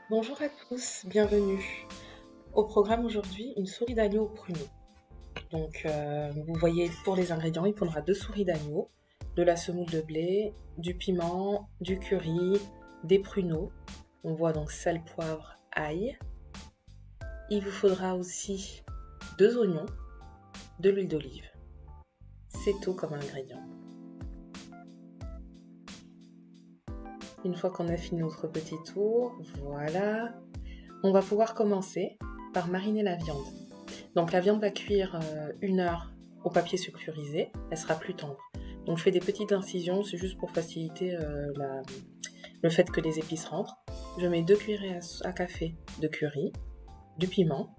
Bonjour à tous, bienvenue. Au programme aujourd'hui, une souris d'agneau au pruneau. Donc, vous voyez, pour les ingrédients, il faudra 2 souris d'agneau, de la semoule de blé, du piment, du curry, des pruneaux. On voit donc sel, poivre, ail. Il vous faudra aussi 2 oignons, de l'huile d'olive. C'est tout comme ingrédient. Une fois qu'on a fini notre petit tour, voilà, on va pouvoir commencer par mariner la viande. Donc la viande va cuire 1 heure au papier sulfurisé, elle sera plus tendre. Donc je fais des petites incisions, c'est juste pour faciliter le fait que les épices rentrent. Je mets 2 cuillerées à café de curry, du piment,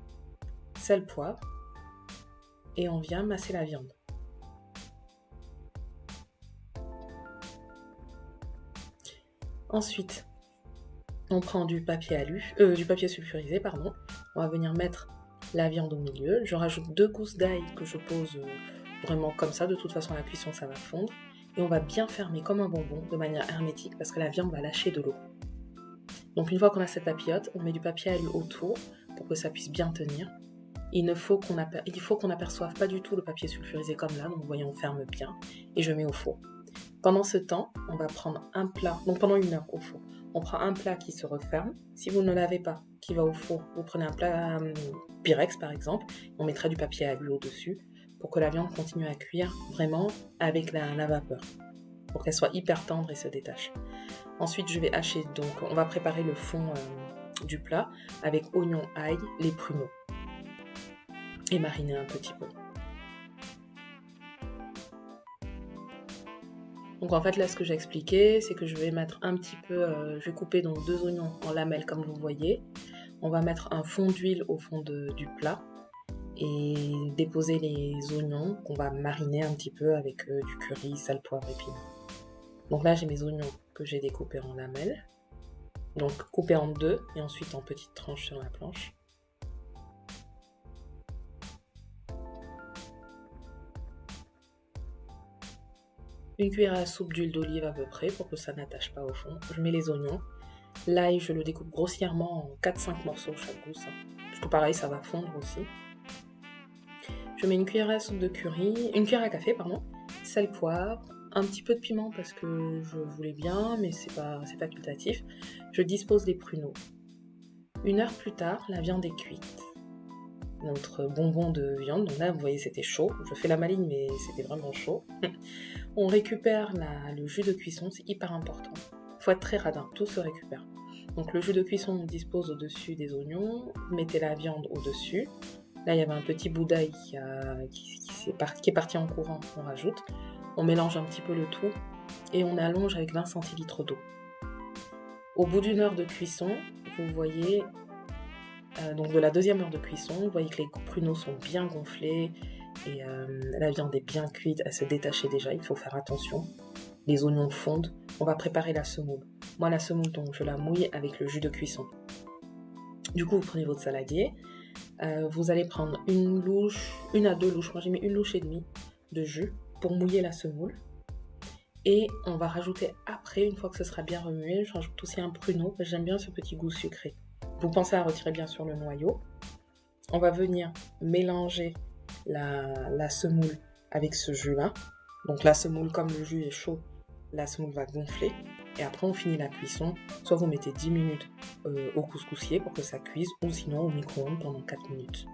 sel, poivre, et on vient masser la viande. Ensuite, on prend du papier sulfurisé, pardon. On va venir mettre la viande au milieu. Je rajoute 2 gousses d'ail que je pose vraiment comme ça. De toute façon, à la cuisson, ça va fondre. Et on va bien fermer comme un bonbon de manière hermétique parce que la viande va lâcher de l'eau. Donc une fois qu'on a cette papillote, on met du papier alu autour pour que ça puisse bien tenir. Il faut qu'on n'aperçoive pas du tout le papier sulfurisé comme là, donc vous voyez on ferme bien et je mets au four. Pendant ce temps, on va prendre un plat, donc pendant 1 heure au four, on prend un plat qui se referme. Si vous ne l'avez pas, qui va au four, vous prenez un plat Pyrex par exemple, on mettra du papier alu au-dessus pour que la viande continue à cuire vraiment avec la vapeur, pour qu'elle soit hyper tendre et se détache. Ensuite, je vais hacher, donc on va préparer le fond du plat avec oignon, ail, les pruneaux et mariner un petit peu. Donc en fait là ce que j'ai expliqué c'est que je vais mettre un petit peu, je vais couper donc 2 oignons en lamelles comme vous voyez. On va mettre un fond d'huile au fond du plat et déposer les oignons qu'on va mariner un petit peu avec du curry, sel, poivre et piment. Donc là j'ai mes oignons que j'ai découpés en lamelles, donc coupés en 2 et ensuite en petites tranches sur la planche. Une cuillère à soupe d'huile d'olive à peu près pour que ça n'attache pas au fond. Je mets les oignons. L'ail, je le découpe grossièrement en 4-5 morceaux chaque gousse, parce que pareil, ça va fondre aussi. Je mets une cuillère à soupe de curry, une cuillère à café, pardon, sel, poivre, un petit peu de piment parce que je voulais bien, mais c'est facultatif. Je dispose les pruneaux. 1 heure plus tard, la viande est cuite. Notre bonbon de viande, donc là vous voyez c'était chaud, je fais la maligne mais c'était vraiment chaud. On récupère le jus de cuisson, c'est hyper important. Faut être très radin, tout se récupère. Donc le jus de cuisson on dispose au-dessus des oignons, vous mettez la viande au-dessus. Là il y avait un petit bout d'ail qui est parti en courant, on rajoute. On mélange un petit peu le tout et on allonge avec 20 centilitres d'eau. Au bout d'1 heure de cuisson, vous voyez, donc de la 2e heure de cuisson, vous voyez que les pruneaux sont bien gonflés et la viande est bien cuite, elle se détachait déjà, il faut faire attention. Les oignons fondent, on va préparer la semoule. Moi la semoule, donc je la mouille avec le jus de cuisson. Du coup, vous prenez votre saladier, vous allez prendre 1 à 2 louches, moi j'ai mis 1 louche et demie de jus pour mouiller la semoule. Et on va rajouter après, une fois que ce sera bien remué, je rajoute aussi un pruneau, parce que j'aime bien ce petit goût sucré. Vous pensez à retirer bien sûr le noyau. On va venir mélanger la semoule avec ce jus-là. Donc la semoule, comme le jus est chaud, la semoule va gonfler. Et après, on finit la cuisson. Soit vous mettez 10 minutes au couscoussier pour que ça cuise, ou sinon au micro-ondes pendant 4 minutes.